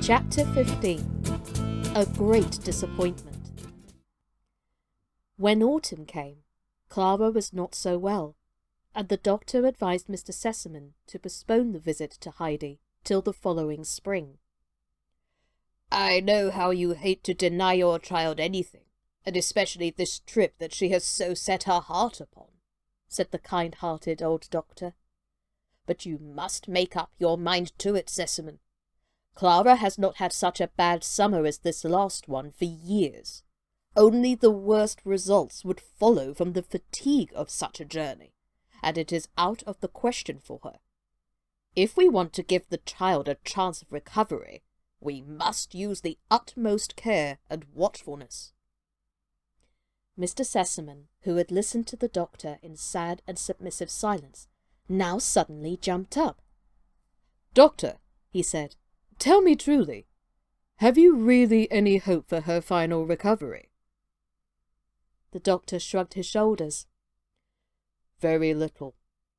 Chapter 15. A Great Disappointment. When autumn came, Clara was not so well, and the doctor advised Mr. Sesamon to postpone the visit to Heidi till the following spring. "I know how you hate to deny your child anything, and especially this trip that she has so set her heart upon," said the kind-hearted old doctor. "But you must make up your mind to it, Sesamon. Clara has not had such a bad summer as this last one for years. Only the worst results would follow from the fatigue of such a journey, and it is out of the question for her. If we want to give the child a chance of recovery, we must use the utmost care and watchfulness." Mr. Sesamon, who had listened to the doctor in sad and submissive silence, now suddenly jumped up. "Doctor," he said, "tell me truly, have you really any hope for her final recovery?" The doctor shrugged his shoulders. "Very little,"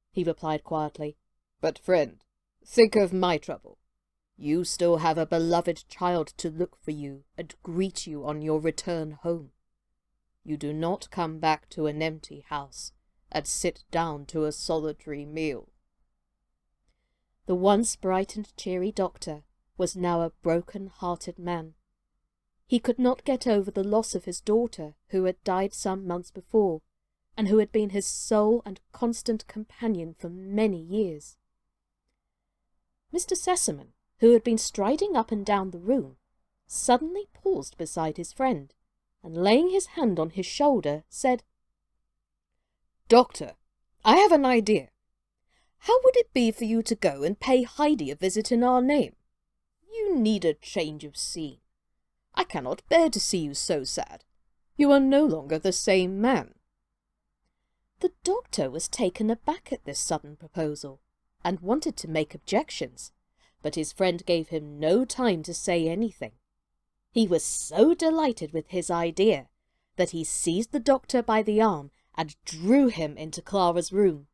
he replied quietly. "But, friend, think of my trouble. You still have a beloved child to look for you and greet you on your return home. You do not come back to an empty house and sit down to a solitary meal." The once bright and cheery doctor was now a broken-hearted man. He could not get over the loss of his daughter, who had died some months before, and who had been his sole and constant companion for many years. Mr. Sesamon, who had been striding up and down the room, suddenly paused beside his friend, and laying his hand on his shoulder, said, "Doctor, I have an idea. How would it be for you to go and pay Heidi a visit in our name? You need a change of scene. I cannot bear to see you so sad. You are no longer the same man." The doctor was taken aback at this sudden proposal, and wanted to make objections, but his friend gave him no time to say anything. He was so delighted with his idea that he seized the doctor by the arm and drew him into Clara's room.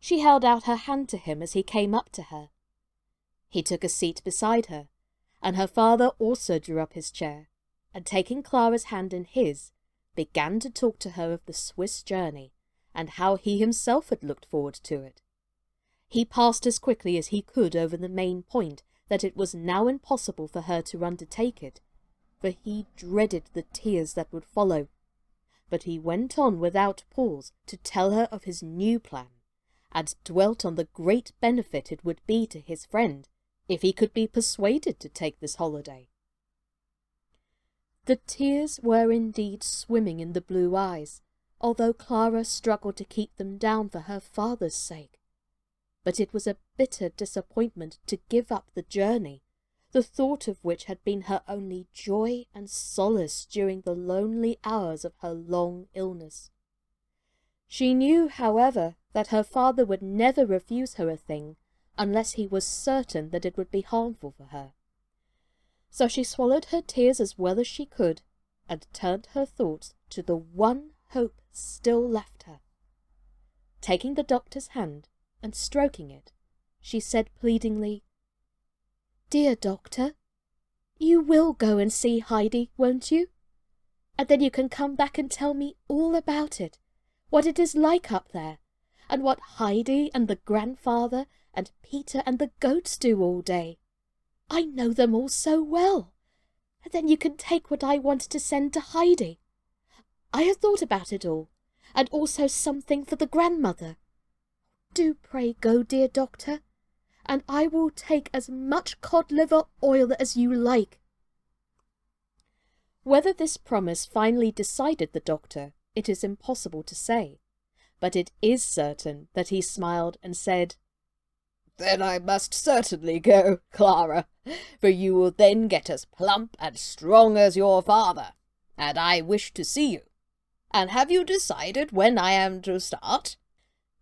She held out her hand to him as he came up to her. He took a seat beside her, and her father also drew up his chair, and taking Clara's hand in his, began to talk to her of the Swiss journey, and how he himself had looked forward to it. He passed as quickly as he could over the main point that it was now impossible for her to undertake it, for he dreaded the tears that would follow. But he went on without pause to tell her of his new plan, and dwelt on the great benefit it would be to his friend if he could be persuaded to take this holiday. The tears were indeed swimming in the blue eyes, although Clara struggled to keep them down for her father's sake. But it was a bitter disappointment to give up the journey, the thought of which had been her only joy and solace during the lonely hours of her long illness. She knew, however, that her father would never refuse her a thing unless he was certain that it would be harmful for her. So she swallowed her tears as well as she could, and turned her thoughts to the one hope still left her. Taking the doctor's hand and stroking it, she said pleadingly, "Dear doctor, you will go and see Heidi, won't you? And then you can come back and tell me all about it, what it is like up there, and what Heidi and the grandfather and Peter and the goats do all day. I know them all so well, and then you can take what I wanted to send to Heidi. I have thought about it all, and also something for the grandmother. Do pray go, dear doctor, and I will take as much cod-liver oil as you like." Whether this promise finally decided the doctor, it is impossible to say, but it is certain that he smiled and said, "Then I must certainly go, Clara, for you will then get as plump and strong as your father, and I wish to see you. And have you decided when I am to start?"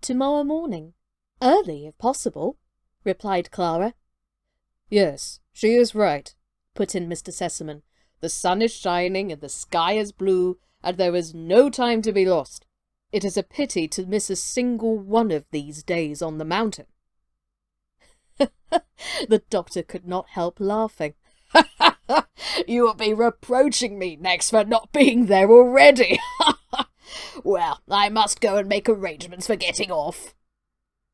"Tomorrow morning, early if possible," replied Clara. "Yes, she is right," put in Mr. Sesamon. "The sun is shining and the sky is blue, and there is no time to be lost. It is a pity to miss a single one of these days on the mountain." The doctor could not help laughing. You will be reproaching me next for not being there already. Well, I must go and make arrangements for getting off.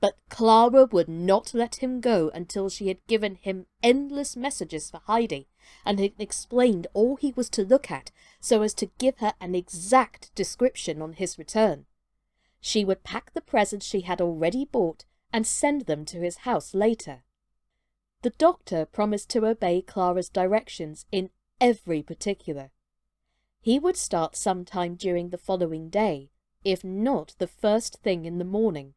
But Clara would not let him go until she had given him endless messages for Heidi and had explained all he was to look at so as to give her an exact description on his return. She would pack the presents she had already bought and send them to his house later. The doctor promised to obey Clara's directions in every particular. He would start sometime during the following day, if not the first thing in the morning,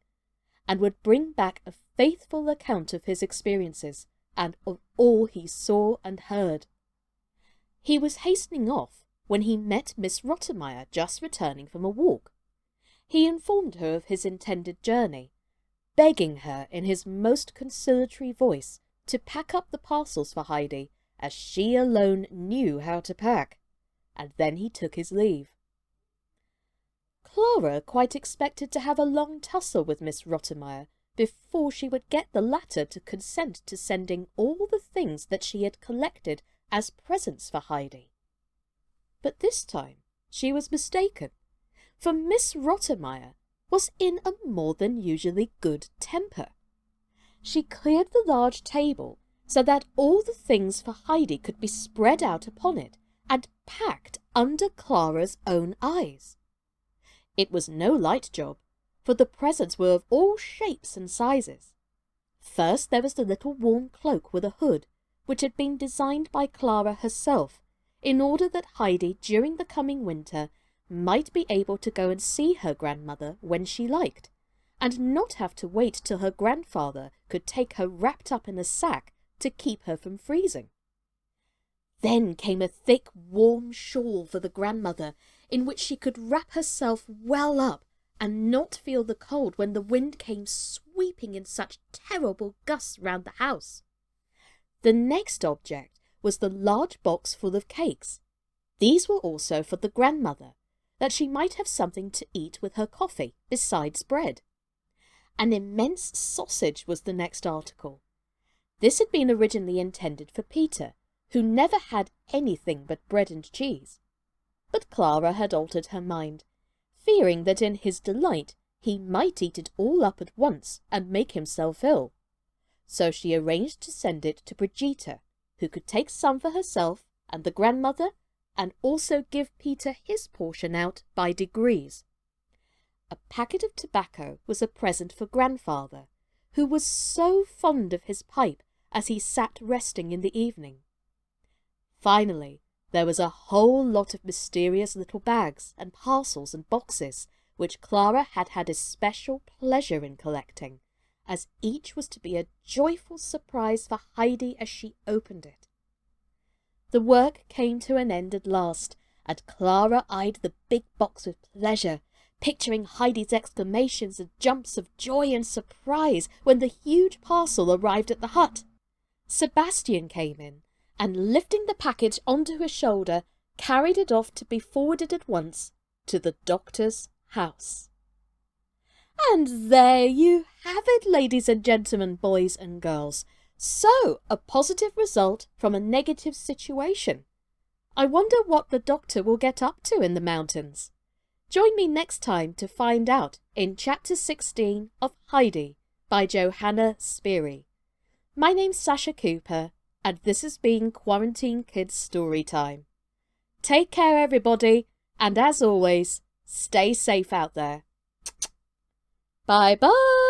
and would bring back a faithful account of his experiences and of all he saw and heard. He was hastening off when he met Miss Rottenmeier just returning from a walk. He informed her of his intended journey, begging her in his most conciliatory voice to pack up the parcels for Heidi, as she alone knew how to pack, and then he took his leave. Clara quite expected to have a long tussle with Miss Rottenmeier before she would get the latter to consent to sending all the things that she had collected as presents for Heidi. But this time she was mistaken, for Miss Rottenmeier was in a more than usually good temper. She cleared the large table so that all the things for Heidi could be spread out upon it and packed under Clara's own eyes. It was no light job, for the presents were of all shapes and sizes. First there was the little warm cloak with a hood, which had been designed by Clara herself, in order that Heidi during the coming winter might be able to go and see her grandmother when she liked, and not have to wait till her grandfather could take her wrapped up in a sack to keep her from freezing. Then came a thick, warm shawl for the grandmother, in which she could wrap herself well up and not feel the cold when the wind came sweeping in such terrible gusts round the house. The next object was the large box full of cakes. These were also for the grandmother, that she might have something to eat with her coffee besides bread. An immense sausage was the next article. This had been originally intended for Peter, who never had anything but bread and cheese. But Clara had altered her mind, fearing that in his delight he might eat it all up at once and make himself ill. So she arranged to send it to Brigitta, who could take some for herself and the grandmother, and also give Peter his portion out by degrees. A packet of tobacco was a present for grandfather, who was so fond of his pipe as he sat resting in the evening. Finally, there was a whole lot of mysterious little bags and parcels and boxes, which Clara had had especial pleasure in collecting, as each was to be a joyful surprise for Heidi as she opened it. The work came to an end at last, and Clara eyed the big box with pleasure, picturing Heidi's exclamations and jumps of joy and surprise when the huge parcel arrived at the hut. Sebastian came in, and lifting the package onto his shoulder, carried it off to be forwarded at once to the doctor's house. And there you have it, ladies and gentlemen, boys and girls. So, a positive result from a negative situation. I wonder what the doctor will get up to in the mountains. Join me next time to find out in Chapter 16 of Heidi by Johanna Spyri. My name's Sascha Cooper, and this has been Quarantine Kids Story Time. Take care, everybody, and as always, stay safe out there. Bye-bye!